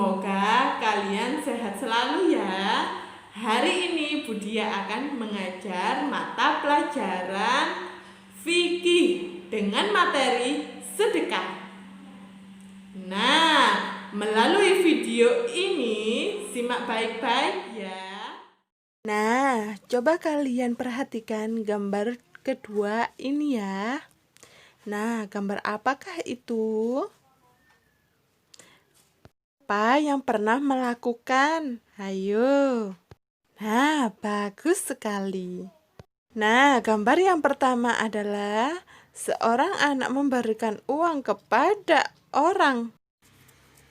Semoga kalian sehat selalu ya. Hari ini Budia akan mengajar mata pelajaran fikih dengan materi sedekah. Nah, melalui video ini simak baik-baik ya. Nah, coba kalian perhatikan gambar kedua ini ya. Nah, gambar apakah itu? Siapa yang pernah melakukan? Ayo. Nah, bagus sekali. Nah, gambar yang pertama adalah seorang anak memberikan uang kepada orang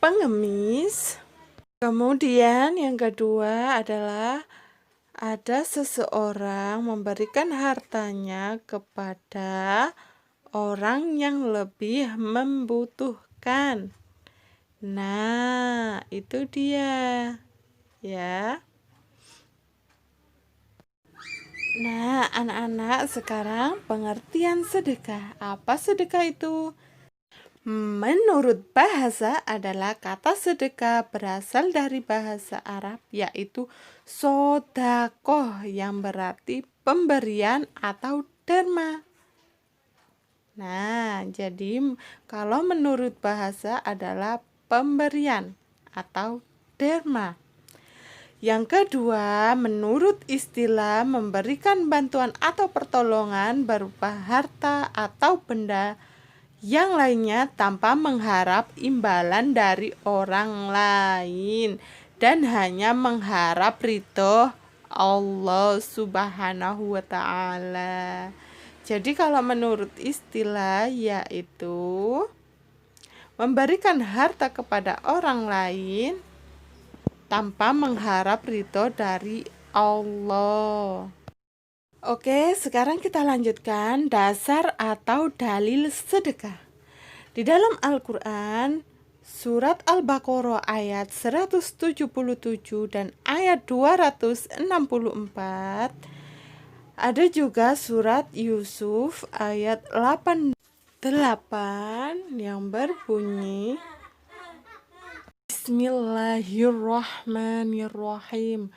pengemis. Kemudian yang kedua adalah ada seseorang memberikan hartanya kepada orang yang lebih membutuhkan. Nah, itu dia ya. Nah, anak-anak, sekarang pengertian sedekah. Apa sedekah itu? Menurut bahasa adalah kata sedekah berasal dari bahasa Arab, yaitu sodakoh, yang berarti pemberian atau derma. Nah, jadi kalau menurut bahasa adalah pemberian atau derma. Yang kedua, menurut istilah memberikan bantuan atau pertolongan berupa harta atau benda yang lainnya tanpa mengharap imbalan dari orang lain dan hanya mengharap ridho Allah Subhanahu wa Ta'ala. Jadi kalau menurut istilah yaitu memberikan harta kepada orang lain tanpa mengharap ridho dari Allah. Oke, sekarang kita lanjutkan dasar atau dalil sedekah. Di dalam Al-Quran, surat Al-Baqarah ayat 177 dan ayat 264, ada juga surat Yusuf ayat 88 yang berbunyi, Bismillahirrahmanirrahim.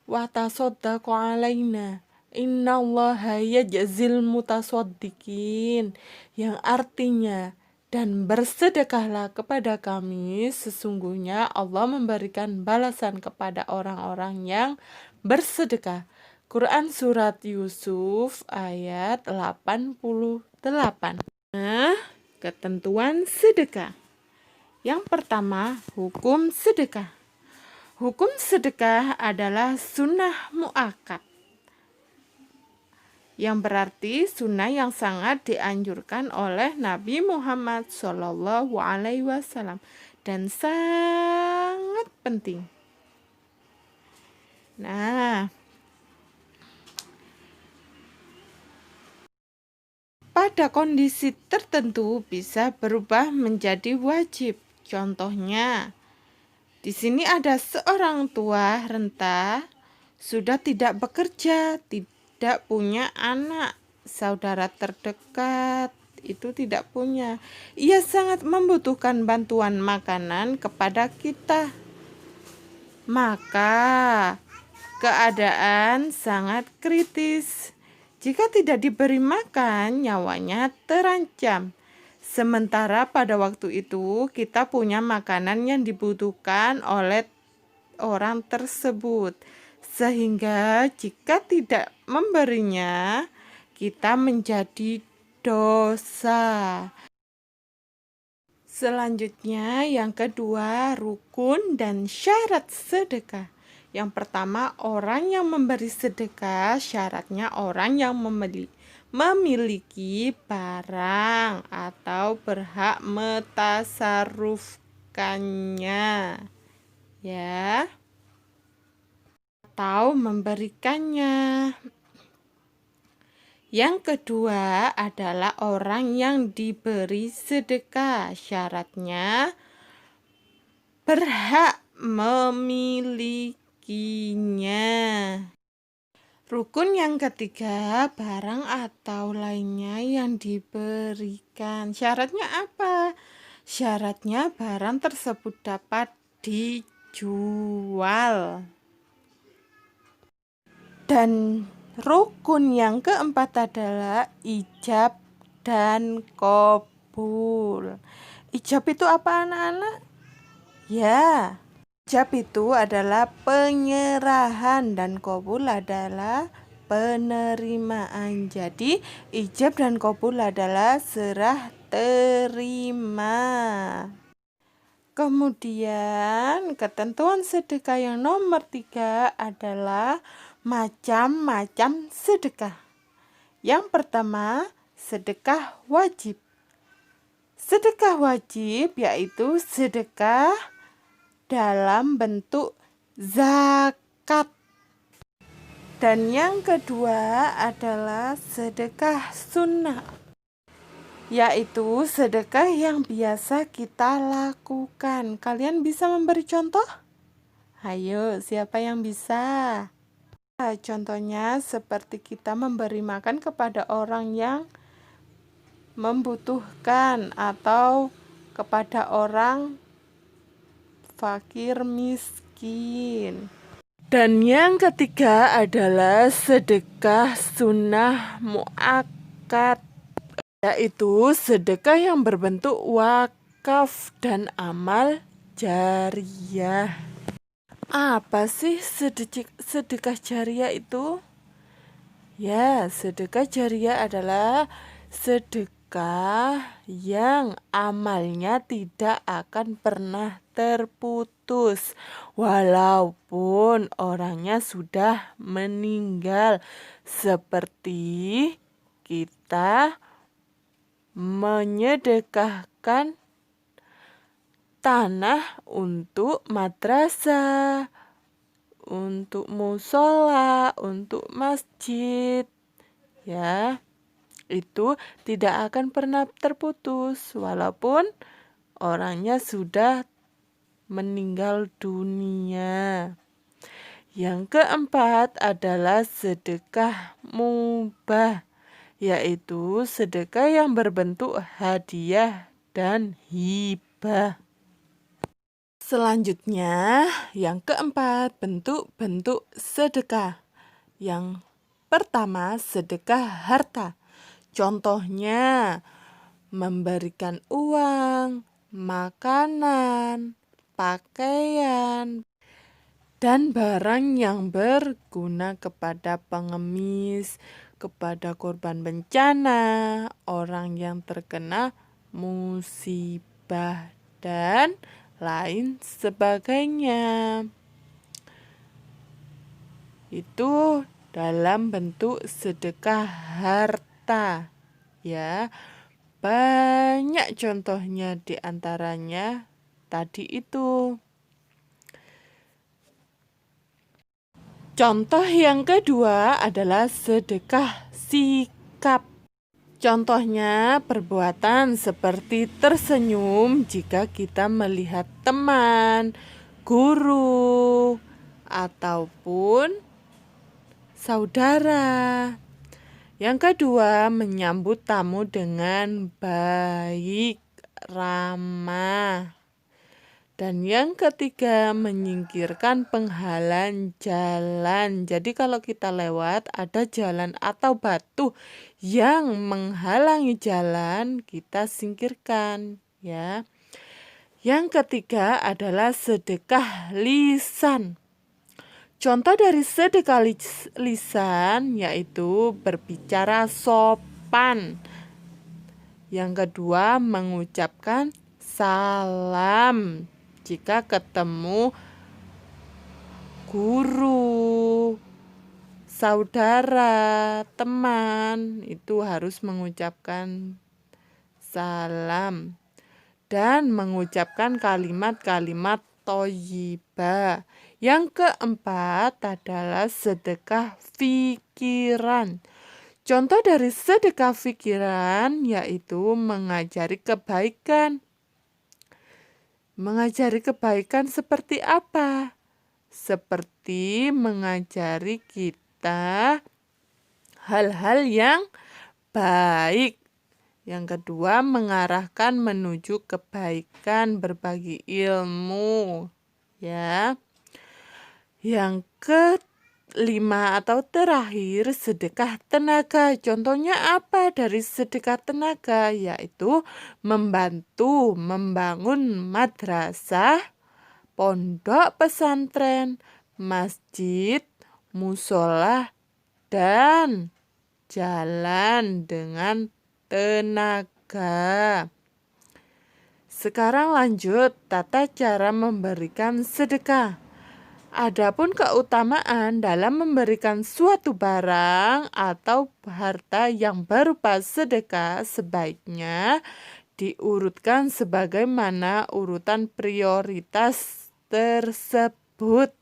Wa tasaddaqu alaina innallaha yajzil mutasaddiqin, yang artinya, dan bersedekahlah kepada kami, sesungguhnya Allah memberikan balasan kepada orang-orang yang bersedekah. Quran surat Yusuf ayat 88. Nah, ketentuan sedekah. Yang pertama, hukum sedekah. Hukum sedekah adalah sunnah mu'akkad, yang berarti sunnah yang sangat dianjurkan oleh Nabi Muhammad SAW dan sangat penting. Nah, pada kondisi tertentu bisa berubah menjadi wajib. Contohnya, di sini ada seorang tua renta, sudah tidak bekerja, tidak punya anak, saudara terdekat itu tidak punya. Ia sangat membutuhkan bantuan makanan kepada kita. Maka keadaan sangat kritis. Jika tidak diberi makan, nyawanya terancam. Sementara pada waktu itu kita punya makanan yang dibutuhkan oleh orang tersebut. Sehingga jika tidak memberinya, kita menjadi dosa. Selanjutnya yang kedua, rukun dan syarat sedekah. Yang pertama, orang yang memberi sedekah syaratnya orang yang memiliki barang atau berhak mentasarufkannya, ya, atau memberikannya. Yang kedua adalah orang yang diberi sedekah, syaratnya berhak memilikinya. Rukun yang ketiga, barang atau lainnya yang diberikan. Syaratnya apa? Syaratnya barang tersebut dapat dijual. Dan rukun yang keempat adalah ijab dan qabul. Ijab itu apa, anak-anak? Ya, ijab itu adalah penyerahan dan qabul adalah penerimaan. Jadi, ijab dan qabul adalah serah terima. Kemudian, ketentuan sedekah yang nomor 3 adalah macam-macam sedekah. Yang pertama, sedekah wajib. Sedekah wajib yaitu sedekah dalam bentuk zakat. Dan yang kedua adalah sedekah sunnah, yaitu sedekah yang biasa kita lakukan. Kalian bisa memberi contoh? Ayo, siapa yang bisa? Contohnya seperti kita memberi makan kepada orang yang membutuhkan atau kepada orang fakir miskin. Dan yang ketiga adalah sedekah sunnah muakkad, yaitu sedekah yang berbentuk wakaf dan amal jariyah. Apa sih sedekah jariyah itu? Ya, sedekah jariyah adalah sedekah yang amalnya tidak akan pernah terputus walaupun orangnya sudah meninggal, seperti kita menyedekahkan tanah untuk madrasah, untuk musola, untuk masjid, ya. Itu tidak akan pernah terputus walaupun orangnya sudah meninggal dunia. Yang keempat adalah sedekah mubah, yaitu sedekah yang berbentuk hadiah dan hibah. Selanjutnya, yang keempat, bentuk-bentuk sedekah. Yang pertama, sedekah harta. Contohnya, memberikan uang, makanan, pakaian, dan barang yang berguna kepada pengemis, kepada korban bencana, orang yang terkena musibah, dan lain sebagainya. Itu dalam bentuk sedekah harta, ya. Banyak contohnya, di antaranya tadi itu. Contoh yang kedua adalah sedekah sikap. Contohnya perbuatan seperti tersenyum jika kita melihat teman, guru, ataupun saudara. Yang kedua, menyambut tamu dengan baik, ramah. Dan yang ketiga, menyingkirkan penghalang jalan. Jadi kalau kita lewat ada jalan atau batu yang menghalangi jalan, kita singkirkan, ya. Yang ketiga adalah sedekah lisan. Contoh dari sedekah lisan yaitu berbicara sopan. Yang kedua, mengucapkan salam jika ketemu guru, saudara, teman, itu harus mengucapkan salam. Dan mengucapkan kalimat-kalimat thayyibah. Yang keempat adalah sedekah fikiran. Contoh dari sedekah fikiran yaitu mengajari kebaikan. Mengajari kebaikan seperti apa? Seperti mengajari kita hal-hal yang baik. Yang kedua, mengarahkan menuju kebaikan, berbagi ilmu. ya. Yang kelima atau terakhir, sedekah tenaga. Contohnya apa dari sedekah tenaga? Yaitu membantu membangun madrasah, pondok pesantren, masjid, musola, dan jalan dengan tenaga. Sekarang lanjut tata cara memberikan sedekah. Adapun keutamaan dalam memberikan suatu barang atau harta yang berupa sedekah sebaiknya diurutkan sebagaimana urutan prioritas tersebut.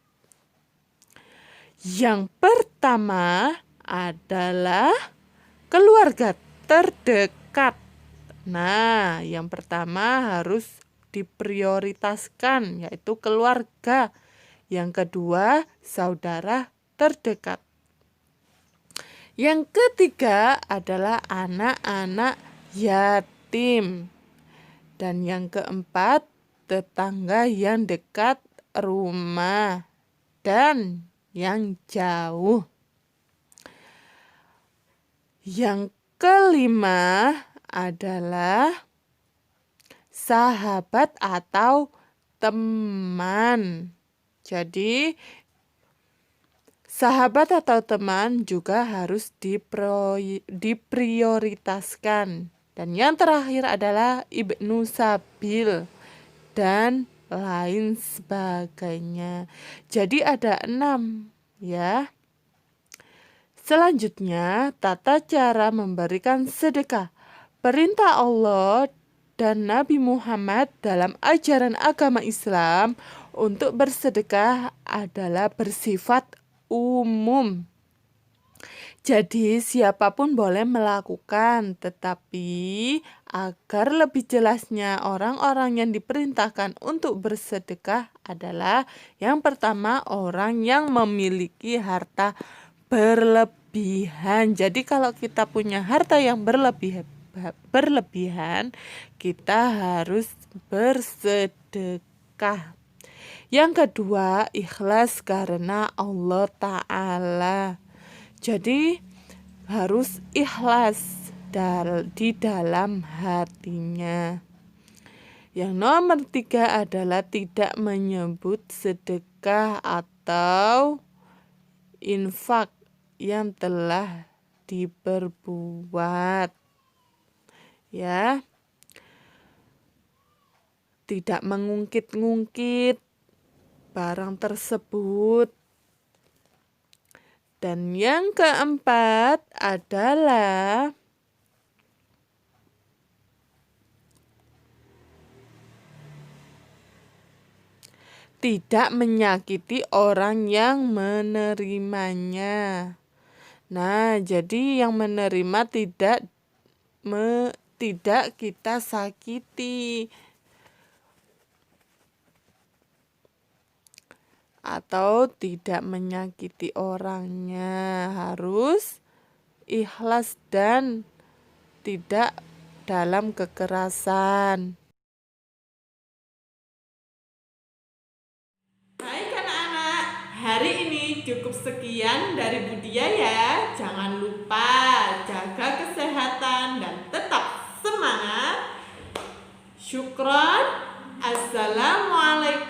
Yang pertama adalah keluarga terdekat. Nah, yang pertama harus diprioritaskan, yaitu keluarga. Yang kedua, saudara terdekat. Yang ketiga adalah anak-anak yatim. Dan yang keempat, tetangga yang dekat rumah dan yang jauh. Yang kelima adalah sahabat atau teman. Jadi, sahabat atau teman juga harus diprioritaskan. Dan yang terakhir adalah ibnu sabil dan lain sebagainya. Jadi ada 6 ya. Selanjutnya, tata cara memberikan sedekah. Perintah Allah dan Nabi Muhammad dalam ajaran agama Islam untuk bersedekah adalah bersifat umum. Jadi siapapun boleh melakukan, tetapi agar lebih jelasnya orang-orang yang diperintahkan untuk bersedekah adalah yang pertama orang yang memiliki harta berlebihan. Jadi kalau kita punya harta yang berlebihan, kita harus bersedekah. Yang kedua, ikhlas karena Allah Ta'ala. Jadi harus ikhlas di dalam hatinya. Yang nomor 3 adalah tidak menyebut sedekah atau infak yang telah diperbuat. Ya. Tidak mengungkit-ungkit barang tersebut. Dan yang keempat adalah tidak menyakiti orang yang menerimanya. Nah, jadi yang menerima tidak kita sakiti. Atau tidak menyakiti orangnya, harus ikhlas dan tidak dalam kekerasan. Baik anak-anak, hari ini cukup sekian dari Budia ya. Jangan lupa jaga kesehatan dan tetap semangat. Syukron. Assalamualaikum